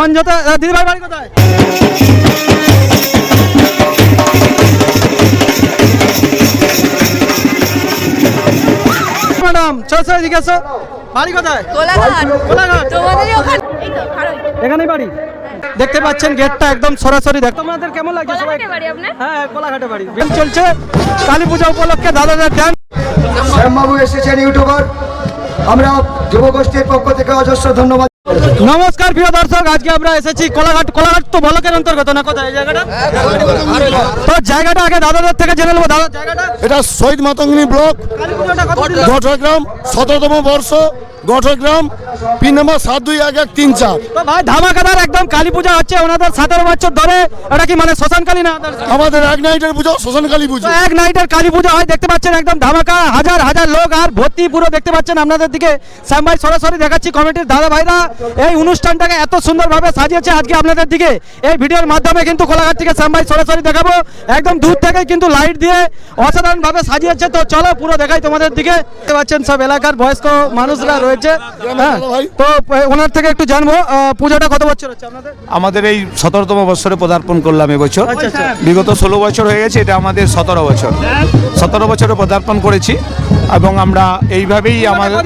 অঞ্জতা দিদিভাই বাড়ি কোথায়? ম্যাডাম চলছে জিজ্ঞাসা বাড়ি কোথায়? এখানেই বাড়ি। দেখতে পাচ্ছেন গেটটা একদম সরাসরি। দেখ তোমাদের কেমন লাগছে সবাই? হ্যাঁ কোলাঘাটে বাড়ি। চলছে কালী পূজা উপলক্ষে দাদাদের ডান্স। শ্যামবাবু এসেছেন ইউটিউবার, আমরা যুবগোষ্ঠীর পক্ষ থেকে অজস্র ধন্যবাদ। নমস্কার প্রিয় দর্শক, আজকে আমরা এসেছি কোলাঘাট। কোলাঘাট তো ব্লকের অন্তর্গত না? কোথায় এই জায়গাটা? তো জায়গাটা আগে দাদাদের থেকে জেনে নেবো। দাদা জায়গাটা? এটা শহীদ মাতঙ্গিনী ব্লক, গঠগ্রাম, 17তম বর্ষ, গঠগ্রাম, পিন নাম্বার 721134। তো ভাই ধামাকাদার একদম কালী পূজা হচ্ছে ওনাদের 17 বছর ধরে। এটা কি মানে শ্মশানকালী না? আমাদের এক নাইটের পুজো, শ্মশানকালী পুজো। এক নাইটের কালী পূজা হয়, দেখতে পাচ্ছেন একদম ধামাকা, হাজার হাজার লোক আর ভর্তি পুরো। দেখতে পাচ্ছেন আপনাদের দিকে শ্যাম ভাই সরাসরি দেখাচ্ছি। কমিটির দাদা ভাইরা এই অনুষ্ঠানটাকে এত সুন্দরভাবে সাজিয়েছে আজকে আপনাদের দিকে এই ভিডিওর মাধ্যমে কিন্তু কোলাঘাট থেকে শ্যাম ভাই সরাসরি দেখাবো। একদম দূর থেকে কিন্তু লাইট দিয়ে অসাধারণ ভাবে সাজিয়েছে। তো চলো পুরো দেখাই তোমাদের দিকে। দেখতে পাচ্ছেন সব এলাকার বয়স্ক মানুষরা রয়েছে। হ্যাঁ, তো ওনার থেকে একটু জানবো পূজাটা কত বছর হচ্ছে আপনাদের? আমাদের এই 17তম বছরে পদার্পণ করলাম এবছর। বিগত 16 বছর হয়ে গেছে, এটা আমাদের 17 বছর। 17 বছরে পদার্পণ করেছি এবং আমরা এইভাবেই আমাদের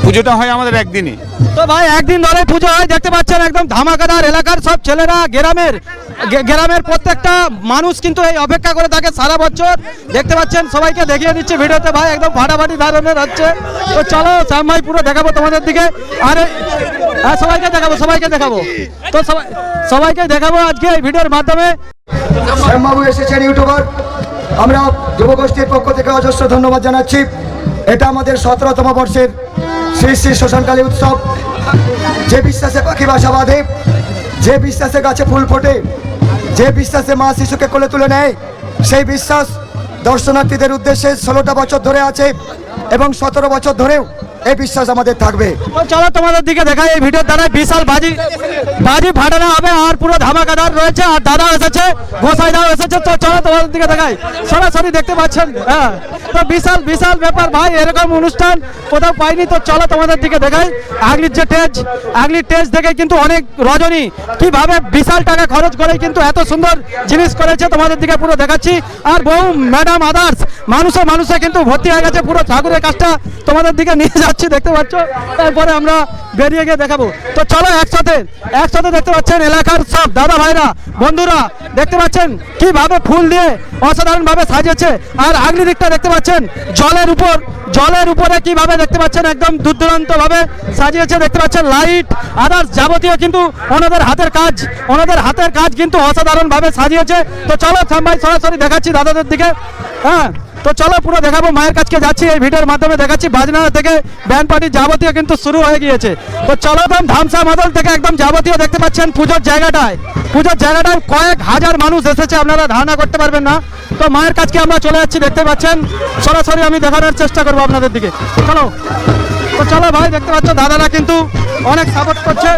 পুজোটা হয় আমাদের একদিনই। তো ভাই একদিন ধরে পুজো হয়, দেখতে পাচ্ছেন একদম ধামাকাদার। এলাকার সব ছেলেরা, গ্রামের প্রত্যেকটা মানুষ কিন্তু এই অপেক্ষা করে থাকে সারা বছর। দেখতে পাচ্ছেন সবাইকে দেখিয়ে দিচ্ছে ভিডিওতে ভাই, একদম ফাটাফাটি ধরনের হচ্ছে। তো চলো শ্যাম ভাই পুরো দেখাবো তোমাদের দিকে। আরে হ্যাঁ, সবাইকে দেখাবো। তো সবাইকে দেখাবো আজকে এই ভিডিওর মাধ্যমে। শ্যামবাবু এসেছেন ইউটিউবার, আমরা যুবগোষ্ঠীর পক্ষ থেকে অজস্র ধন্যবাদ জানাচ্ছি। এটা আমাদের 17তম বর্ষের শ্রী শ্রী শ্মশানকালী উৎসব। যে বিশ্বাসে পাখি বাসা বাঁধে, যে বিশ্বাসে গাছে ফুল ফোটে, যে বিশ্বাসে মা শিশুকে কোলে তুলে নেয়, সেই বিশ্বাস দর্শনার্থীদের উদ্দেশ্যে 16টা বছর ধরে আছে এবং 17 বছর ধরেও এই বিশ্বাস আমাদের থাকবে। তো চলো তোমাদের দিকে দেখাই এই ভিডিওর দ্বারা। বিশাল বাজি ফাটানো হবে আর পুরো ধামাকাদার রয়েছে। আর দাদা এসেছে, গোসাইদাও এসেছে। তো চলো তোমাদের দিকে দেখাই, সরাসরি দেখতে পাচ্ছেন। হ্যাঁ, তো বিশাল ব্যাপার ভাই, এরকম অনুষ্ঠান কোথাও পাইনি। তো চলো তোমাদের দিকে দেখাই আগলির টেজ দেখে কিন্তু অনেক রজনী কিভাবে বিশাল টাকা খরচ করে কিন্তু এত সুন্দর জিনিস করেছে, তোমাদের দিকে পুরো দেখাচ্ছি। আর বহু ম্যাডাম আদার্স মানুষে কিন্তু ভর্তি হয়ে গেছে। পুরো ঠাকুরের কাজটা তোমাদের দিকে নিয়ে যাচ্ছি, দেখতে পাচ্ছ। তারপরে আমরা বেরিয়ে গিয়ে দেখাবো। তো চলো একসাথে দেখতে পাচ্ছেন এলাকার সব দাদা ভাইরা, বন্ধুরা দেখতে পাচ্ছেন কিভাবে ফুল দিয়ে অসাধারণ ভাবে সাজিয়েছে। আর আগলি দিকটা দেখতে পাচ্ছেন জলের উপরে কিভাবে দেখতে পাচ্ছেন একদম দুর্দান্ত ভাবে সাজিয়েছে। দেখতে পাচ্ছেন লাইট আদার্স যাবতীয় কিন্তু ওনাদের হাতের কাজ কিন্তু অসাধারণ ভাবে সাজিয়েছে। তো চলো শ্যাম ভাই সরাসরি দেখাচ্ছি দাদাদের দিকে। হ্যাঁ, তো চলো পুরো দেখাবো। মায়ের কাছকে যাচ্ছি, এই ভিডিওর মাধ্যমে দেখাচ্ছি। বাজনা থেকে ব্যান্ড পার্টি যাবতীয় কিন্তু শুরু হয়ে গিয়েছে। তো চলো ধামসা মাদল থেকে একদম যাবতীয় দেখতে পাচ্ছেন পুজোর জায়গাটায় কয়েক হাজার মানুষ এসেছে, আপনারা ধারণা করতে পারবেন না। তো মায়ের কাছকে আমরা চলে যাচ্ছি, দেখতে পাচ্ছেন সরাসরি আমি দেখানোর চেষ্টা করবো আপনাদের দিকে। তো চলো ভাই, দেখতে পাচ্ছ দাদারা কিন্তু অনেক সাপোর্ট করছে।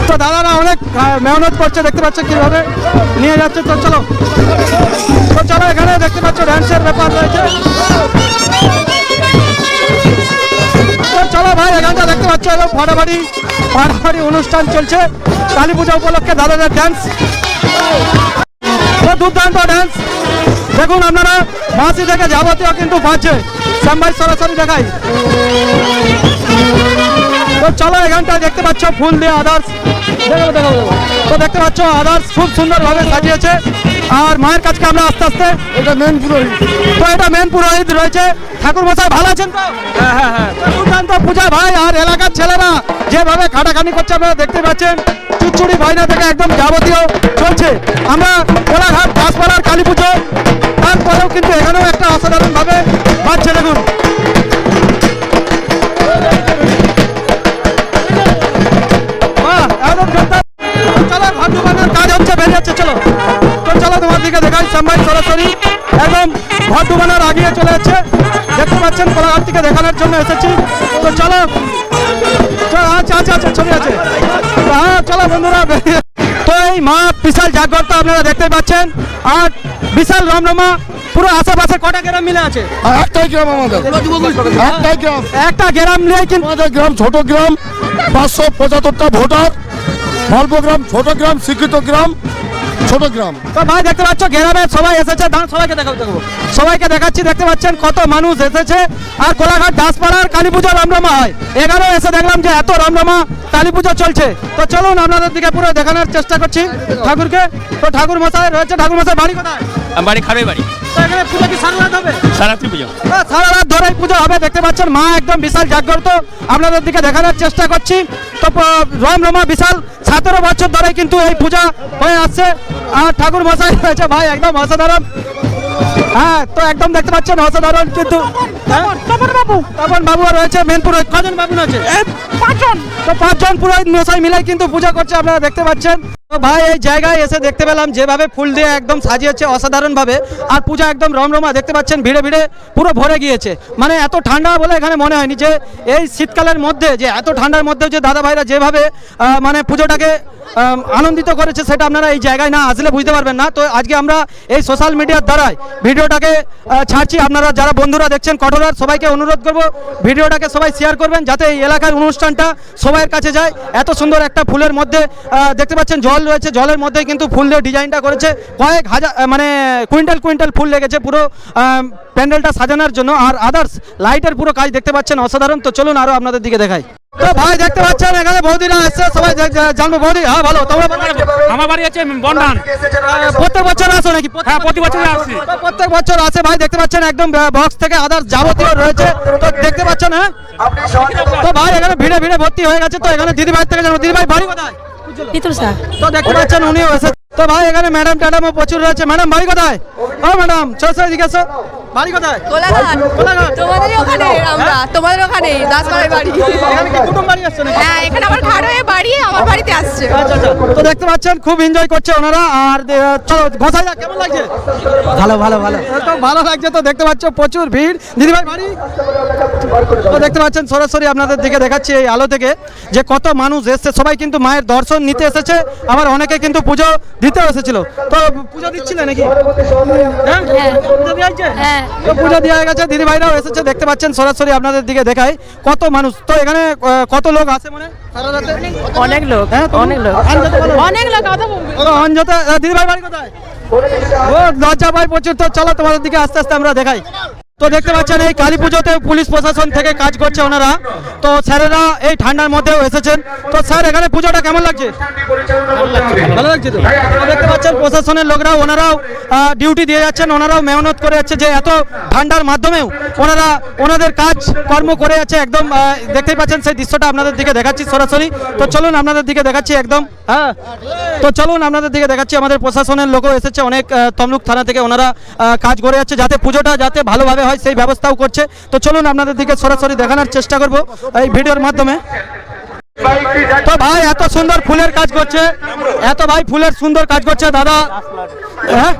তো দাদারা অনেক মেহনত করছে, দেখতে পাচ্ছ কিভাবে নিয়ে যাচ্ছে। তো চলো এখানে দেখতে পাচ্ছ ড্যান্সের ব্যাপার রয়েছে। তো চলো ভাই, এখানটা দেখতে পাচ্ছ এবং ফাটাফাটি অনুষ্ঠান চলছে কালী পূজা উপলক্ষে। দাদাদের ড্যান্স, দুর্দান্ত ড্যান্স দেখুন আপনারা। মাসি থেকে যাবতীয় কিন্তু বাজছে। শ্যাম ভাই সরাসরি দেখাই। তো চলো এখানটা দেখতে পাচ্ছ ফুল দিয়ে আদার্স দেখাবো। তো দেখতে পাচ্ছ আদার্স খুব সুন্দরভাবে সাজিয়েছে। আর মায়ের কাছকে আমরা আস্তে এটা মেন পুরোহিত। তো এটা মেন পুরোহিত রয়েছে। ঠাকুর মশাই ভালো আছেন তো? হ্যাঁ, দুর্দান্ত পূজা ভাই। আর এলাকার ছেলেরা যেভাবে খাটাখানি করছে আপনারা দেখতে পাচ্ছেন। চুচুড়ি ভাইনা থেকে একদম যাবতীয় চলছে। আমরা কোলাঘাট দাসপাড়ার কালী পুজো, তারপরেও কিন্তু এখানেও একটা অসাধারণ ভাবে বাজছে দেখুন। কাজ হচ্ছে, বেরিয়ে যাচ্ছে। চলো তোমার দিকে দেখাই। শ্যাম ভাই সরাসরি একদম ঘর ডুবানোর আগিয়ে চলে যাচ্ছে, দেখতে পাচ্ছেন। কোলাঘাট থেকে দেখানোর জন্য এসেছি। তো চলো আচ্ছা ছবি আছে। হ্যাঁ চলো বন্ধুরা। তো এই মা বিশাল জাগ্রত আপনারা দেখতে দেখতে পাচ্ছেন আর বিশাল রমরমা পুরো আশেপাশে কটা গ্রাম মিলে আছে? আর একটাই গ্রাম আমাদের, একটাই গ্রাম, একটা গ্রাম নিয়ে কিন্তু আমাদের গ্রাম ছোট গ্রাম, 575টা ভোটার, অল্প গ্রাম, ছোট গ্রাম, শিক্ষিত গ্রাম, ছোট গ্রাম। তো ভাই দেখতে পাচ্ছ গ্রামের সবাই এসেছে, সবাইকে দেখবো, সবাইকে দেখাচ্ছি। দেখতে পাচ্ছেন কত মানুষ এসেছে আর কোলাঘাট দাসপাড়ার কালী পুজো রমরমা হয়। এখানেও এসে দেখলাম যে এত রমরমা কালী পুজো চলছে। তো চলুন আপনাদের দিকে পুরো দেখানোর চেষ্টা করছি ঠাকুরকে। তো ঠাকুর মশাই রয়েছে, ঠাকুর মশাই বাড়ি কোথায়? বাড়ি খাবে বাড়ি, তো এখানে পুজো কি সারা রাত হবে? সারাত্রি পুজো। সারা রাত ধরেই পুজো হবে। দেখতে পাচ্ছেন মা একদম বিশাল জাগ্রত, আপনাদের দিকে দেখানোর চেষ্টা করছি। তো রমরমা বিশাল 17 বছর ধরে কিন্তু এই পূজা হয়ে আসছে আর ঠাকুর মশাই রয়েছে ভাই একদম অসাধারণ। হ্যাঁ, তো একদম দেখতে পাচ্ছেন অসাধারণ কিন্তু। তপন বাবু রয়েছে মেন পুরোহিত। কজন বাবু আছে? 5 জন। তো 5 জন পুরোহিত মশাই মিলাই কিন্তু পূজা করছে, আপনারা দেখতে পাচ্ছেন। তো ভাই এই জায়গায় এসে দেখতে পেলাম যেভাবে ফুল দিয়ে একদম সাজিয়েছে অসাধারণ ভাবে, আর পূজা একদম রমরমা। দেখতে পাচ্ছেন ভিড়ে ভিড়ে পুরো ভরে গিয়েছে। মানে এত ঠান্ডা বলে এখানে মনে হয়নি যে এই শীতকালের মধ্যে, যে এত ঠান্ডার মধ্যে যে দাদা ভাইরা যেভাবে মানে পুজোটাকে আনন্দিত করেছে, সেটা আপনারা এই জায়গায় না আসলে বুঝতে পারবেন না। তো আজকে আমরা এই সোশ্যাল মিডিয়ার দ্বারাই ভিডিওটাকে ছাড়ছি। আপনারা যারা বন্ধুরা দেখছেন কঠোরার, সবাইকে অনুরোধ করব ভিডিওটাকে সবাই শেয়ার করবেন, যাতে এই এলাকার অনুষ্ঠানটা সবার কাছে যায়। এত সুন্দর একটা ফুলের মধ্যে দেখতে পাচ্ছেন জল রয়েছে, জলের মধ্যে কিন্তু ফুল দিয়ে ডিজাইনটা করেছে। কয়েক হাজার মানে কুইন্টাল ফুল লেগেছে পুরো প্যান্ডেলটা সাজানোর জন্য। আর আদার্স লাইটের পুরো কাজ দেখতে পাচ্ছেন অসাধারণ। তো চলুন আরো আপনাদের দিকে দেখাই। তো ভাই দেখতে পাচ্ছেন এখানে বৌদিরা আসছে, সবাই জানবো। বৌদি, হ্যাঁ ভালো, তোমরা আমার বাড়ি আছে বন্ধান। প্রত্যেক বছর আসো নাকি? হ্যাঁ, প্রতি বছর আসছি। তো প্রত্যেক বছর আসে ভাই। দেখতে পাচ্ছেন একদম বক্স থেকে আদার্স যাবতীয় রয়েছে। তো দেখতে পাচ্ছেন, হ্যাঁ। তো ভাই এখানে ভিড়ে ভিড়ে ভর্তি হয়ে গেছে। তো এখানে দিদি ভাই থেকে জানবো, দিদি ভাই বাড়ি কোথায়? তো দেখতে পাচ্ছেন উনিও এসে। তো ভাই এখানে ম্যাডাম ট্যাডামও প্রচুর রয়েছে। ম্যাডাম বাড়ি কোথায়? ও ম্যাডাম চলো জিজ্ঞাসা, বাড়ি কোথায়? কোলাঘাট। তোমাদের ওখানে, আমরা তোমাদের ওখানে দাসপাড়ার বাড়ি। এখানে কি কুটুম বাড়ি আসছে নাকি? হ্যাঁ, এখানে আমার ঘাট হয়ে বাড়ি, আমার বাড়িতে আসছে। আচ্ছা আচ্ছা। তো দেখতে পাচ্ছেন খুব এনজয় করছে ওনারা। আর চলো গোসাইদা কেমন লাগছে? ভালো ভালো ভালো। তো ভালো লাগছে। তো দেখতে পাচ্ছ প্রচুর ভিড়। দিদি ভাই বাড়ি? তো দেখতে পাচ্ছেন সরাসরি আপনাদের দিকে দেখাচ্ছি এই আলো থেকে যে কত মানুষ এসছে। সবাই কিন্তু মায়ের দর্শন নিতে এসেছে, আবার অনেকে কিন্তু পুজো দিতেও এসেছিল। তো পুজো দিচ্ছিলে নাকি? হ্যাঁ, পুজো দেওয়া হয়েছে? তো পুজো দেওয়া হয়ে গেছে, দিদি ভাইরাও এসেছে। দেখতে পাচ্ছেন সরাসরি আপনাদের দিকে দেখাই কত মানুষ। তো এখানে কত লোক আছে মানে সারা রাতে? অনেক লোক, হ্যাঁ, অনেক লোক, অনেক লোক। কথা বলবো। অঞ্জতা দিদি ভাই বাড়ি কোথায়? ও লজ্জা পাই প্রচুর। তো চলো তোমাদের দিকে আস্তে আস্তে আমরা দেখাই। তো দেখতে পাচ্ছেন এই কালী পুজোতে পুলিশ প্রশাসন থেকে কাজ করছে ওনারা। তো স্যারেরা এই ঠান্ডার মধ্যেও এসেছেন। তো স্যার এখানে পুজোটা কেমন লাগছে? ভালো লাগছে। তো দেখতে পাচ্ছেন প্রশাসনের লোকরাও ওনারাও ডিউটি দিয়ে যাচ্ছেন, ওনারাও মেহনত করে যাচ্ছে যে এত ঠান্ডার মাধ্যমেও ওনারা ওনাদের কাজ কর্ম করে যাচ্ছে। একদম দেখতেই পাচ্ছেন সেই দৃশ্যটা আপনাদের দিকে দেখাচ্ছি সরাসরি। তো চলুন আপনাদের দিকে দেখাচ্ছি একদম। হ্যাঁ, তো চলুন আপনাদের দিকে দেখাচ্ছি। আমাদের প্রশাসনের লোকও এসেছে অনেক, তমলুক থানা থেকে ওনারা কাজ করে যাচ্ছে যাতে পুজোটা যাতে ভালোভাবে হয় সেই ব্যবস্থাও করছে। তো চলুন আপনাদের দিকে সরাসরি দেখানোর চেষ্টা করব এই ভিডিওর মাধ্যমে। তো ভাই এত সুন্দর ফুলের কাজ করছে, এত ভাই ফুলের সুন্দর কাজ করছে দাদা। হ্যাঁ,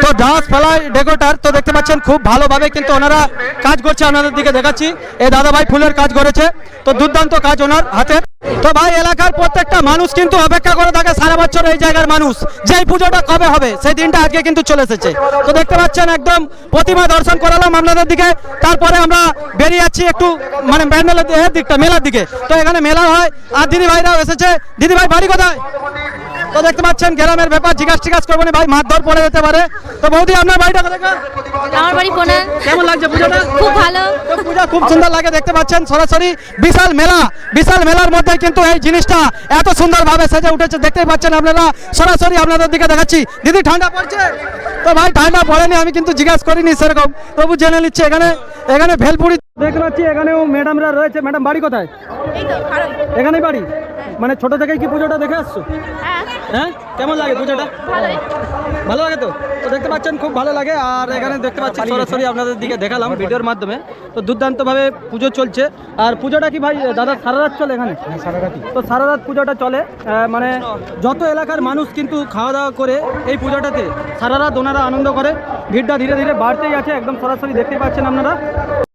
তো দাস ফ্লাই ডেকোরেটর। তো দেখতে পাচ্ছেন খুব ভালোভাবে কিন্তু ওনারা কাজ করছে, আপনাদের দিকে দেখাচ্ছি। এই দাদা ভাই ফুলের কাজ করেছে, তো দুর্দান্ত কাজ ওনার হাতে। তো ভাই এলাকার প্রত্যেকটা মানুষ কিন্তু অপেক্ষা করে থাকে সারা বছর এই জায়গার মানুষ যে এই পুজোটা কবে হবে, সেই দিনটা আজকে কিন্তু চলে এসেছে। তো দেখতে পাচ্ছেন একদম প্রতিমা দর্শন করালাম আপনাদের দিকে। তারপরে আমরা বেরিয়ে যাচ্ছি একটু মানে প্যান্ডেলের দিকটা, মেলার দিকে। তো এখানে মেলা হয় আর দিদি ভাইরাও এসেছে। দিদি ভাই বাড়ি কোথায়? তো দেখতে পাচ্ছেন গ্রামের ব্যাপার, জিজ্ঞাসা করবো না ভাই, মারধর পড়ে যেতে পারে। তো বৌদি আপনার বাড়িটা কোথায়? আমার বাড়ি কোনা। কেমন লাগছে পুজোটা? খুব ভালো। তো পূজা খুব সুন্দর লাগে। দেখতে পাচ্ছেন সরাসরি বিশাল মেলা, বিশাল মেলার মধ্যে কিন্তু এই জিনিসটা এত সুন্দরভাবে সেজে উঠেছে। দেখতেই পাচ্ছেন আপনারা, সরাসরি আপনাদের দিকে দেখাচ্ছি। দিদি ঠান্ডা পড়ছে? তো ভাই ঠান্ডা পড়েনি, আমি কিন্তু জিজ্ঞাসা করিনি সেরকম, তবু জেনে নিচ্ছে। এখানে ভেলপুরি দেখতে পাচ্ছি, এখানেও ম্যাডামরা রয়েছে। ম্যাডাম বাড়ি কোথায়? এখানেই বাড়ি? মানে ছোট থেকেই কি পুজোটা দেখে আসছো? হ্যাঁ, কেমন লাগে পুজোটা? ভালো লাগে। তো দেখতে পাচ্ছেন খুব ভালো লাগে। আর এখানে দেখতে পাচ্ছি সরাসরি আপনাদের দিকে দেখালাম ভিডিওর মাধ্যমে। তো দুর্দান্তভাবে পুজো চলছে। আর পুজোটা কি ভাই দাদা সারা রাত চলে এখানে? সারা রাতই। তো সারা রাত পুজোটা চলে। মানে যত এলাকার মানুষ কিন্তু খাওয়া দাওয়া করে এই পুজোটাতে সারা রাত ওনারা আনন্দ করে। ভিড়টা ধীরে ধীরে বাড়তেই আছে, একদম সরাসরি দেখতে পাচ্ছেন আপনারা।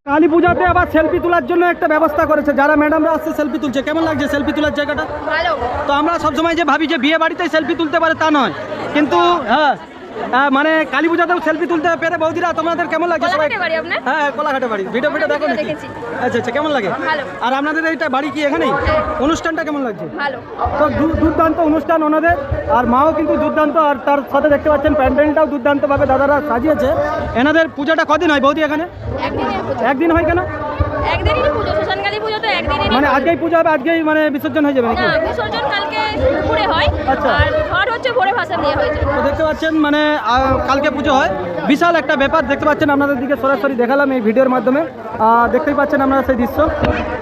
কালী পূজাতে আবার সেলফি তোলার জন্য একটা ব্যবস্থা করেছে, যারা ম্যাডামরা আসছে সেলফি তুলছে। কেমন লাগছে সেলফি তোলার জায়গাটা? ভালো। তো আমরা সবসময় যে ভাবি যে বিয়ে বাড়িতেই সেলফি তুলতে পারে তা নয়, কিন্তু মানে কালী পূজাতেও সেলফি তুলতে পেরে বৌদিরা তোমাদের কেমন লাগছে? কোলাঘাটে বাড়ি আপনার? হ্যাঁ, কোলাঘাটে বাড়ি। ভিডিও দেখো নাকি? দেখেছি। আচ্ছা আচ্ছা, কেমন লাগে? ভালো। আর আপনাদের এইটা বাড়ি কি এখানেই? অনুষ্ঠানটা কেমন লাগছে? ভালো। তো দুর্দান্ত অনুষ্ঠান ওনাদের, আর মাও কিন্তু দুর্দান্ত, আর তার সাথে দেখতে পাচ্ছেন প্যান্ডেলটাও দুর্দান্তভাবে দাদারা সাজিয়েছে। এনাদের পূজাটা কদিন হয় বৌদি এখানে? একদিনের পুজো। একদিন হয় কেন? একদিনেরই পুজো, শ্মশানকালী পুজো তো একদিনেরই। মানে আজকেই পূজা হবে, আজকেই মানে বিসর্জন হয়ে যাবে নাকি? না, বিসর্জন কালকে দুপুরে হয়। আচ্ছা। আর ঘর হচ্ছে ভোরে ভাসান দিয়ে হয়েছে। তো দেখতে পাচ্ছেন মানে কালকে পুজো হয়, বিশাল একটা ব্যাপার দেখতে পাচ্ছেন। আপনাদের দিকে সরাসরি দেখালাম এই ভিডিওর মাধ্যমে, দেখতেই পাচ্ছেন আপনারা সেই দৃশ্য।